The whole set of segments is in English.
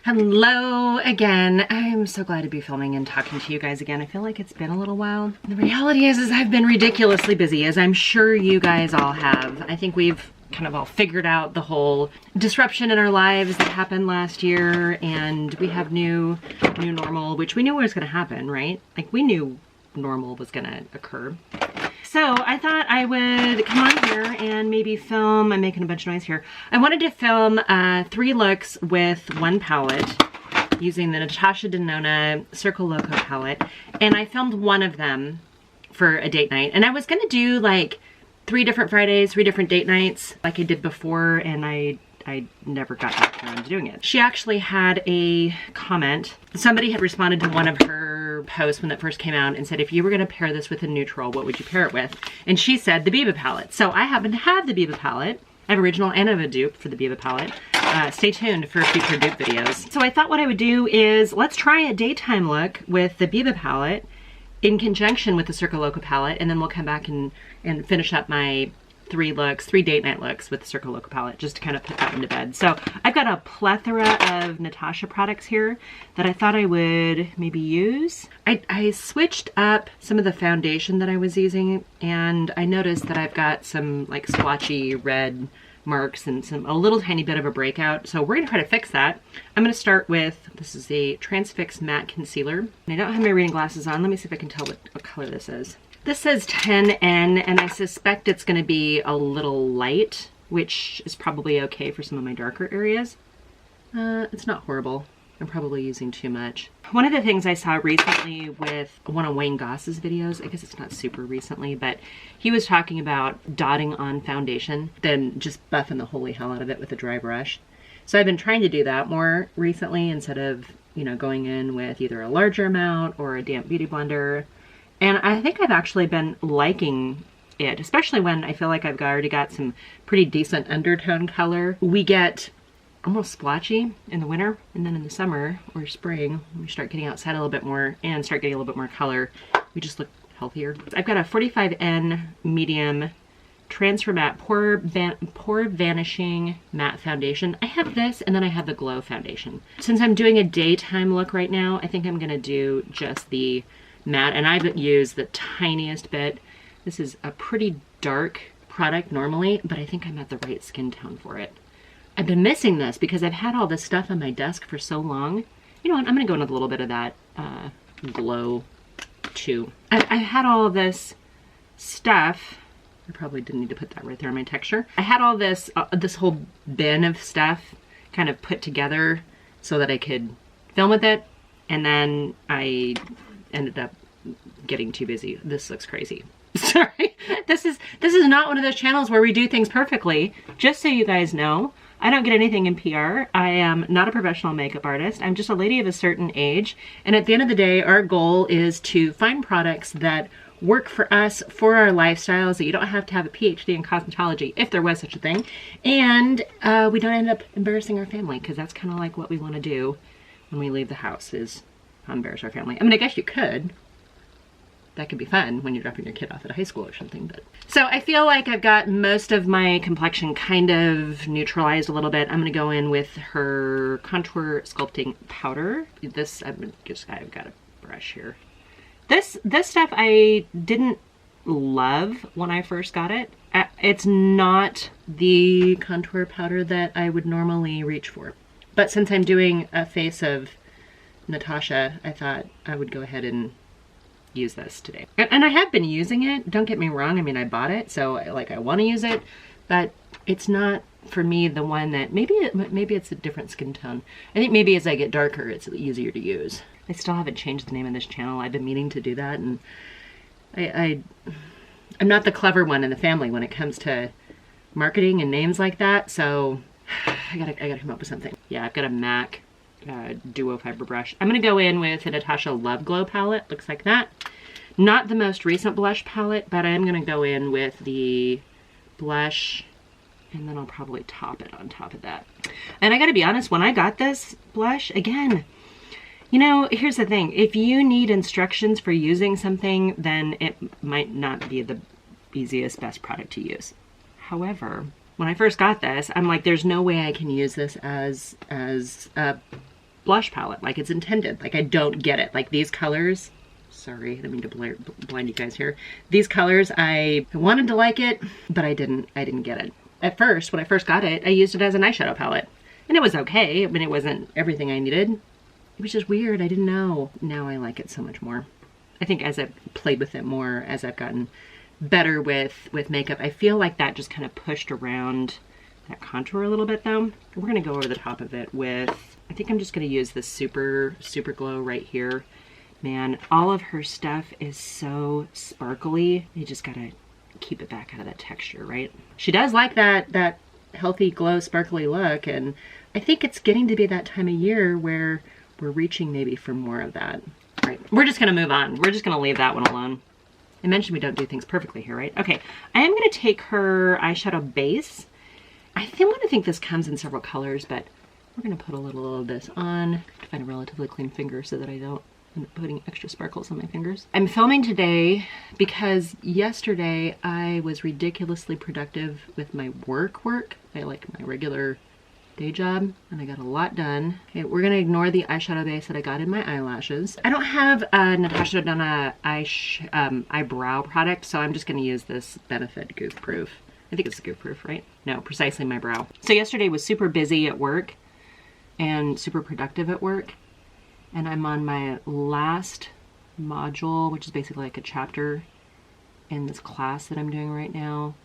Hello again. I'm so glad to be filming and talking to you guys again. I feel like it's been a little while. The reality is I've been ridiculously busy, as I'm sure you guys all have. I think we've kind of all figured out the whole disruption in our lives that happened last year, and we have new normal, which we knew was going to happen, right? Like, we knew normal was going to occur. So I thought I would come on here and maybe film. I'm making a bunch of noise here. I wanted to film 3 looks with one palette using the Natasha Denona Circo Loco palette. And I filmed one of them for a date night. And I was going to do like 3 different Fridays, 3 different date nights like I did before, and I never got back around to doing it. She actually had a comment. Somebody had responded to one of her posts when that first came out and said, if you were gonna pair this with a neutral, what would you pair it with? And she said the Biba Palette. So I happen to have the Biba Palette. I have original and I have a dupe for the Biba Palette. Stay tuned for future dupe videos. So I thought what I would do is, let's try a daytime look with the Biba Palette in conjunction with the Circo Loco palette, and then we'll come back and finish up my 3 date night looks with the Circo Loco palette, just to kind of put that into bed. So I've got a plethora of Natasha products here that I thought I would maybe use. I switched up some of the foundation that I was using, and I noticed that I've got some like splotchy red marks and a little tiny bit of a breakout. So we're gonna try to fix that. I'm gonna start with, this is the Transfix Matte Concealer. And I don't have my reading glasses on. Let me see if I can tell what color this is. This says 10N, and I suspect it's going to be a little light, which is probably okay for some of my darker areas. It's not horrible. I'm probably using too much. One of the things I saw recently with one of Wayne Goss's videos, I guess it's not super recently, but he was talking about dotting on foundation, then just buffing the holy hell out of it with a dry brush. So I've been trying to do that more recently instead of, you know, going in with either a larger amount or a damp beauty blender. And I think I've actually been liking it, especially when I feel like I've already got some pretty decent undertone color. We get almost splotchy in the winter, and then in the summer or spring, when we start getting outside a little bit more and start getting a little bit more color, we just look healthier. I've got a 45N medium Transfer Matte Pore Vanishing Matte Foundation. I have this, and then I have the Glow Foundation. Since I'm doing a daytime look right now, I think I'm gonna do just the matte, and I've used the tiniest bit. This is a pretty dark product normally, but I think I'm at the right skin tone for it. I've been missing this because I've had all this stuff on my desk for so long. You know what, I'm gonna go in with a little bit of that Glow too. I've had all of this stuff. I probably didn't need to put that right there on my texture. I had all this, this whole bin of stuff kind of put together so that I could film with it, and then I ended up getting too busy. This looks crazy. Sorry. This is not one of those channels where we do things perfectly. Just so you guys know, I don't get anything in PR. I am not a professional makeup artist. I'm just a lady of a certain age. And at the end of the day, our goal is to find products that work for us, for our lifestyles, that you don't have to have a PhD in cosmetology, if there was such a thing. And we don't end up embarrassing our family, because that's kind of like what we want to do when we leave the house, is embarrass our family. I mean, I guess you could. That could be fun when you're dropping your kid off at a high school or something. But so I feel like I've got most of my complexion kind of neutralized a little bit. I'm gonna go in with her Contour Sculpting Powder. This, I've got a brush here. This stuff I didn't love when I first got it. It's not the contour powder that I would normally reach for. But since I'm doing a face of Natasha, I thought I would go ahead and use this today. And I have been using it, don't get me wrong. I mean, I bought it, so like I want to use it, but it's not for me the one that, maybe it's a different skin tone. I think maybe as I get darker, it's easier to use. I still haven't changed the name of this channel. I've been meaning to do that, and I'm not the clever one in the family when it comes to marketing and names like that, so I gotta come up with something. Yeah, I've got a MAC duo fiber brush. I'm gonna go in with the Natasha Love Glow palette. Looks like that. Not the most recent blush palette, but I'm gonna go in with the blush, and then I'll probably top it on top of that. And I gotta be honest, when I got this blush, again, you know, here's the thing. If you need instructions for using something, then it might not be the easiest, best product to use. However, when I first got this, I'm like, there's no way I can use this as a blush palette, like it's intended. Like I don't get it. Like these colors, sorry, I didn't mean to blind you guys here. These colors, I wanted to like it, but I didn't get it. At first, when I first got it, I used it as an eyeshadow palette. And it was okay, but it wasn't everything I needed. It was just weird, I didn't know. Now I like it so much more. I think as I've played with it more, as I've gotten better with makeup, I feel like that just kind of pushed around that contour a little bit though. We're gonna go over the top of it with, I think I'm just gonna use this Super Glow right here. Man, all of her stuff is so sparkly. You just gotta keep it back out of that texture, right? She does like that healthy glow sparkly look, and I think it's getting to be that time of year where we're reaching maybe for more of that. All right, we're just gonna move on. We're just gonna leave that one alone. I mentioned we don't do things perfectly here, right? Okay, I am gonna take her eyeshadow base. I think this comes in several colors, but we're gonna put a little of this on to find a relatively clean finger so that I don't end up putting extra sparkles on my fingers. I'm filming today because yesterday I was ridiculously productive with my work. I like my regular day job, and I got a lot done. Okay, we're gonna ignore the eyeshadow base that I got in my eyelashes. I don't have a Natasha Denona eyebrow product, so I'm just gonna use this Benefit Goof Proof. I think it's Goof Proof, right? No, Precisely My Brow. So yesterday was super busy at work and super productive at work, and I'm on my last module, which is basically like a chapter in this class that I'm doing right now,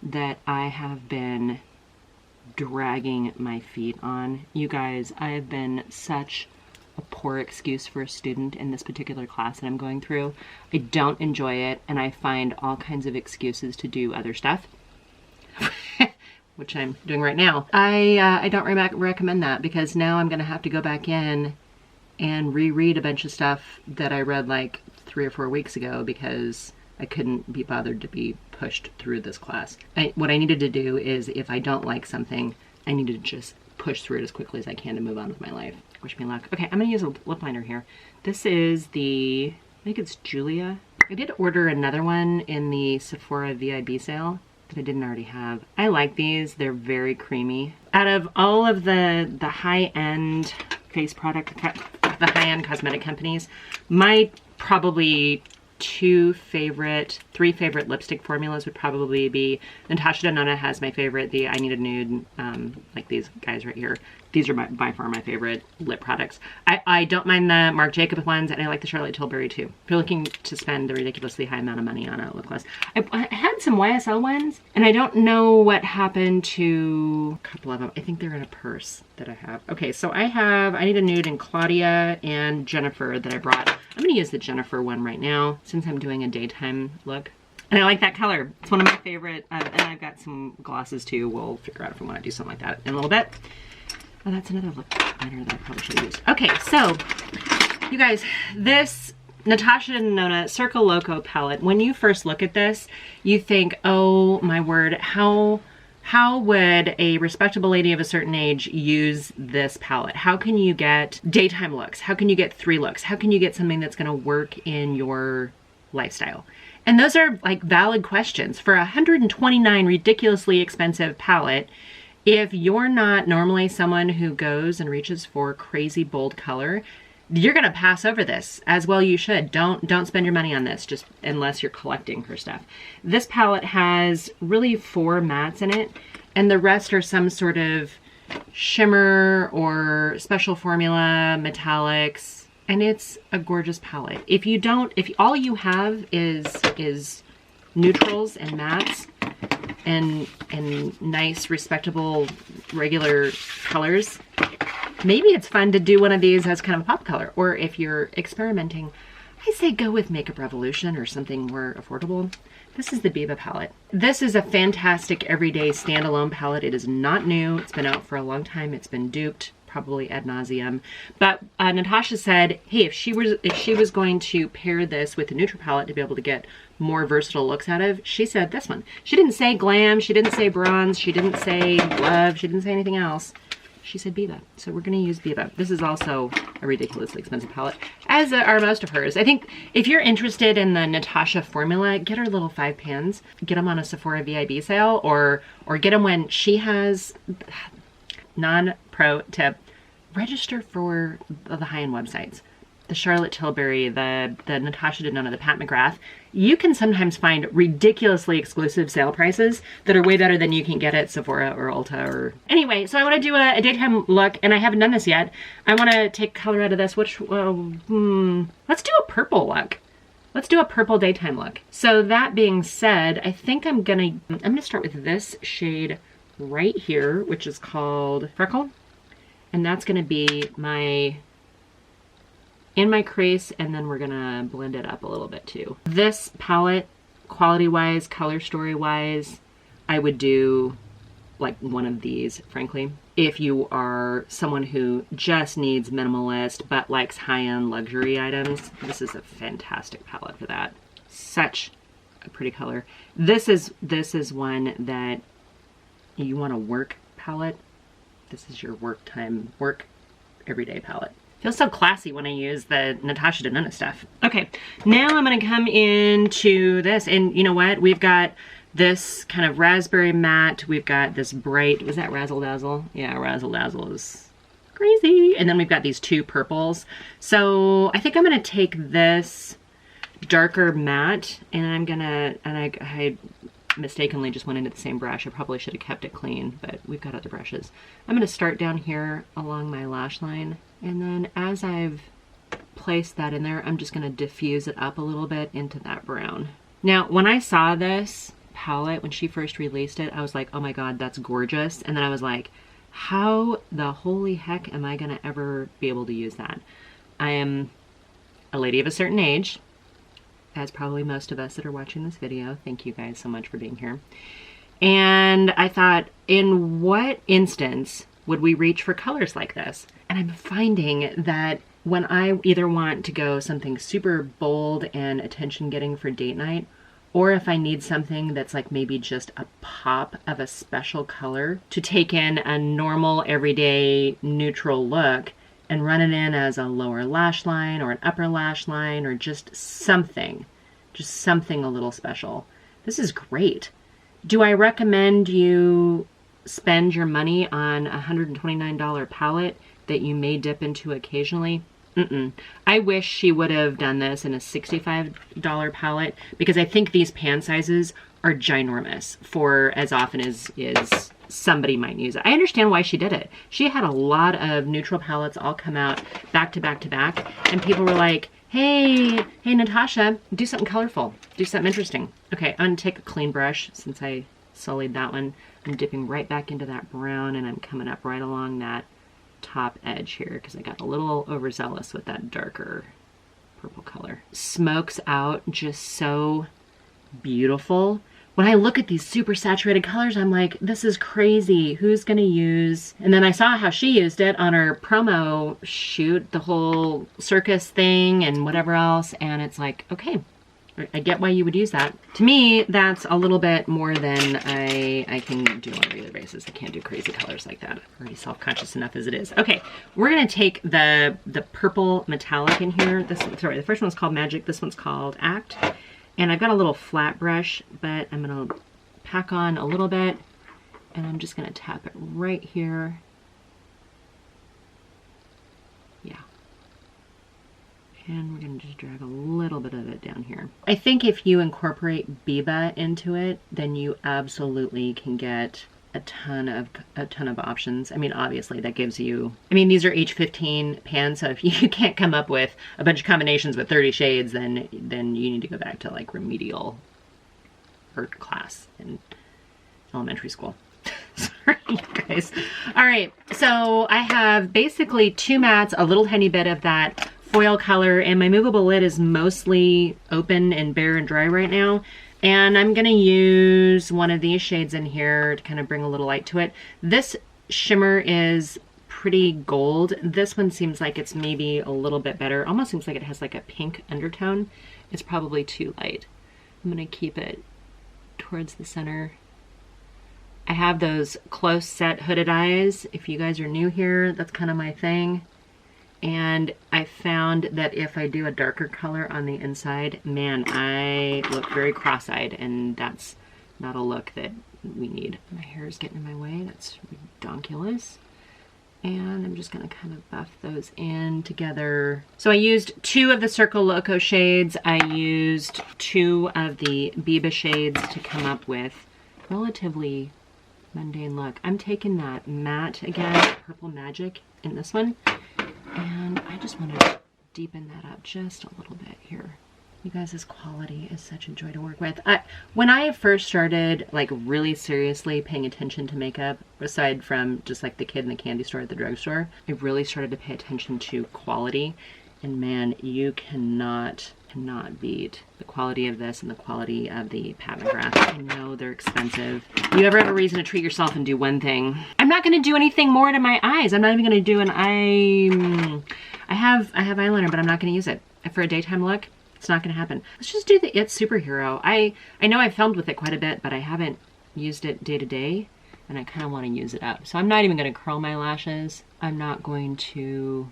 that I have been dragging my feet on. You guys, I have been such a poor excuse for a student in this particular class that I'm going through. I don't enjoy it, and I find all kinds of excuses to do other stuff, which I'm doing right now. I don't recommend that, because now I'm gonna have to go back in and reread a bunch of stuff that I read like 3 or 4 weeks ago because I couldn't be bothered to be pushed through this class. What I needed to do is, if I don't like something, I need to just push through it as quickly as I can to move on with my life. Wish me luck. Okay, I'm gonna use a lip liner here. This is I think it's Julia. I did order another one in the Sephora VIB sale that I didn't already have. I like these, they're very creamy. Out of all of the high-end face product, the high-end cosmetic companies, my probably 3 favorite lipstick formulas would probably be, Natasha Denona has my favorite, the I Need a Nude, like these guys right here. These are by far my favorite lip products. I don't mind the Marc Jacobs ones, and I like the Charlotte Tilbury too. If you're looking to spend a ridiculously high amount of money on a lip gloss. I had some YSL ones, and I don't know what happened to a couple of them. I think they're in a purse that I have. Okay, so I have I Need a Nude in Claudia and Jennifer that I brought. I'm gonna use the Jennifer one right now since I'm doing a daytime look. And I like that color. It's one of my favorite, and I've got some glosses too. We'll figure out if we wanna do something like that in a little bit. Oh, that's another lip liner that I probably should have used. Okay, so you guys, this Natasha Denona Circo Loco palette, when you first look at this, you think, oh my word, how would a respectable lady of a certain age use this palette? How can you get daytime looks? How can you get 3 looks? How can you get something that's gonna work in your lifestyle? And those are like valid questions. For a $129 ridiculously expensive palette, if you're not normally someone who goes and reaches for crazy bold color, you're gonna pass over this, as well you should. Don't spend your money on this, just unless you're collecting her stuff. This palette has really 4 mattes in it, and the rest are some sort of shimmer or special formula metallics, and it's a gorgeous palette. If all you have is neutrals and mattes and nice, respectable, regular colors, maybe it's fun to do one of these as kind of a pop color. Or if you're experimenting, I say go with Makeup Revolution or something more affordable. This is the Biba palette. This is a fantastic everyday standalone palette. It is not new. It's been out for a long time. It's been duped probably ad nauseum. But Natasha said, hey, if she was going to pair this with the neutral palette to be able to get more versatile looks out of, she said this one. She didn't say glam, she didn't say bronze, she didn't say love, she didn't say anything else. She said Biba. So we're gonna use Biba. This is also a ridiculously expensive palette, as are most of hers. I think if you're interested in the Natasha formula, get her little 5 pans. Get them on a Sephora VIB sale, or get them when she has, non-pro tip, register for the high-end websites. The Charlotte Tilbury, the Natasha Denona, the Pat McGrath. You can sometimes find ridiculously exclusive sale prices that are way better than you can get at Sephora or Ulta or... Anyway, so I want to do a daytime look, and I haven't done this yet. I want to take color out of this. Let's do a purple look. Let's do a purple daytime look. So that being said, I think I'm gonna start with this shade right here, which is called Freckle. And that's gonna be in my crease, and then we're gonna blend it up a little bit too. This palette, quality-wise, color story-wise, I would do like one of these, frankly. If you are someone who just needs minimalist but likes high-end luxury items, this is a fantastic palette for that. Such a pretty color. This is one that you want a work palette. This is your work everyday palette. Feels so classy when I use the Natasha Denona stuff. Okay, now I'm gonna come into this, and you know what? We've got this kind of raspberry matte. We've got this bright, was that Razzle Dazzle? Yeah, Razzle Dazzle is crazy. And then we've got these two purples. So I think I'm gonna take this darker matte, and I'm gonna, and I mistakenly just went into the same brush. I probably should have kept it clean, but we've got other brushes. I'm gonna start down here along my lash line, and then as I've placed that in there, I'm just gonna diffuse it up a little bit into that brown. Now, when I saw this palette, when she first released it, I was like, oh my God, that's gorgeous. And then I was like, how the holy heck am I gonna ever be able to use that? I am a lady of a certain age, as probably most of us that are watching this video. Thank you guys so much for being here. And I thought, in what instance would we reach for colors like this? And I'm finding that when I either want to go something super bold and attention-getting for date night, or if I need something that's like maybe just a pop of a special color to take in a normal, everyday, neutral look and run it in as a lower lash line or an upper lash line or just something a little special. This is great. Do I recommend you spend your money on a $129 palette that you may dip into occasionally? I wish she would have done this in a $65 palette, because I think these pan sizes are ginormous for as often as somebody might use it. I understand why she did it. She had a lot of neutral palettes all come out back to back to back, and people were like, hey Natasha, do something colorful, do something interesting. Okay, I'm gonna take a clean brush since I sullied that one. I'm dipping right back into that brown, and I'm coming up right along that top edge here because I got a little overzealous with that darker purple color. Smokes out just so beautiful. When I look at these super saturated colors, I'm like, this is crazy. Who's gonna use? And then I saw how she used it on her promo shoot, the whole circus thing and whatever else, and it's like, okay, I get why you would use that. To me, that's a little bit more than I can do on a regular basis. I can't do crazy colors like that. I'm already self-conscious enough as it is. Okay, we're gonna take the purple metallic in here. Sorry, the first one's called Magic, this one's called Act. And I've got a little flat brush, but I'm gonna pack on a little bit, and I'm just gonna tap it right here. Yeah. And we're gonna just drag a little bit of it down here. I think if you incorporate Biba into it, then you absolutely can get a ton of options. I mean, obviously that gives you, I mean, these are H15 pans, so if you can't come up with a bunch of combinations with 30 shades, then you need to go back to like remedial art class in elementary school. Sorry, you guys. All right, so I have basically two mattes, a little tiny bit of that foil color, and my movable lid is mostly open and bare and dry right now. And I'm gonna use one of these shades in here to kind of bring a little light to it. This shimmer is pretty gold. This one seems like it's maybe a little bit better. Almost seems like it has like a pink undertone. It's probably too light. I'm gonna keep it towards the center. I have those close set hooded eyes. If you guys are new here, that's kind of my thing. And I found that if I do a darker color on the inside, man, I look very cross-eyed, and that's not a look that we need. My hair is getting in my way. That's redonkulous. And I'm just gonna kind of buff those in together. So I used 2 of the Circo Loco shades. I used 2 of the Biba shades to come up with relatively mundane look. I'm taking that matte again, Purple Magic in this one. And I just want to deepen that up just a little bit here. You guys, this quality is such a joy to work with. When I first started like really seriously paying attention to makeup, aside from just like the kid in the candy store at the drugstore, I really started to pay attention to quality. And man, you cannot beat the quality of this and the quality of the Pat McGrath. I know they're expensive. If you ever have a reason to treat yourself and do one thing, I'm not going to do anything more to my eyes. I'm not even going to do an eye. I have eyeliner, but I'm not going to use it for a daytime look. It's not going to happen. Let's just do the It Superhero. I know I filmed with it quite a bit, but I haven't used it day to day, and I kind of want to use it up. So I'm not even going to curl my lashes. I'm not going to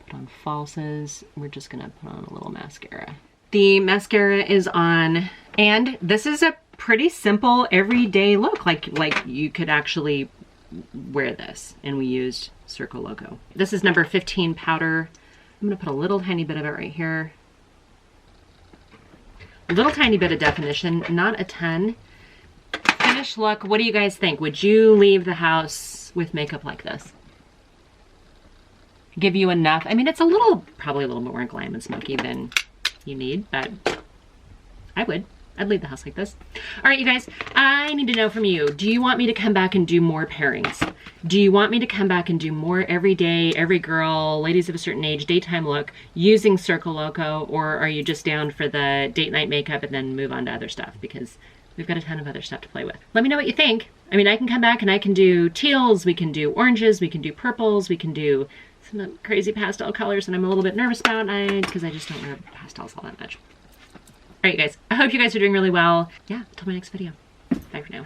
put on falsies. We're just going to put on a little mascara. The mascara is on, and this is a pretty simple everyday look. Like you could actually wear this, and we used Circo Loco. This is number 15 powder. I'm going to put a little tiny bit of it right here. A little tiny bit of definition, not a ton. Finished look, what do you guys think? Would you leave the house with makeup like this? Give you enough? I mean, it's probably a little bit more glam and smoky than you need, but I would. I'd leave the house like this. All right, you guys, I need to know from you. Do you want me to come back and do more pairings? Do you want me to come back and do more every day, every girl, ladies of a certain age, daytime look using Circo Loco, or are you just down for the date night makeup and then move on to other stuff? Because we've got a ton of other stuff to play with. Let me know what you think. I mean, I can come back and I can do teals, we can do oranges, we can do purples, we can do some crazy pastel colors that I'm a little bit nervous about because I just don't wear pastels all that much. All right, you guys, I hope you guys are doing really well. Yeah, until my next video. Bye for now.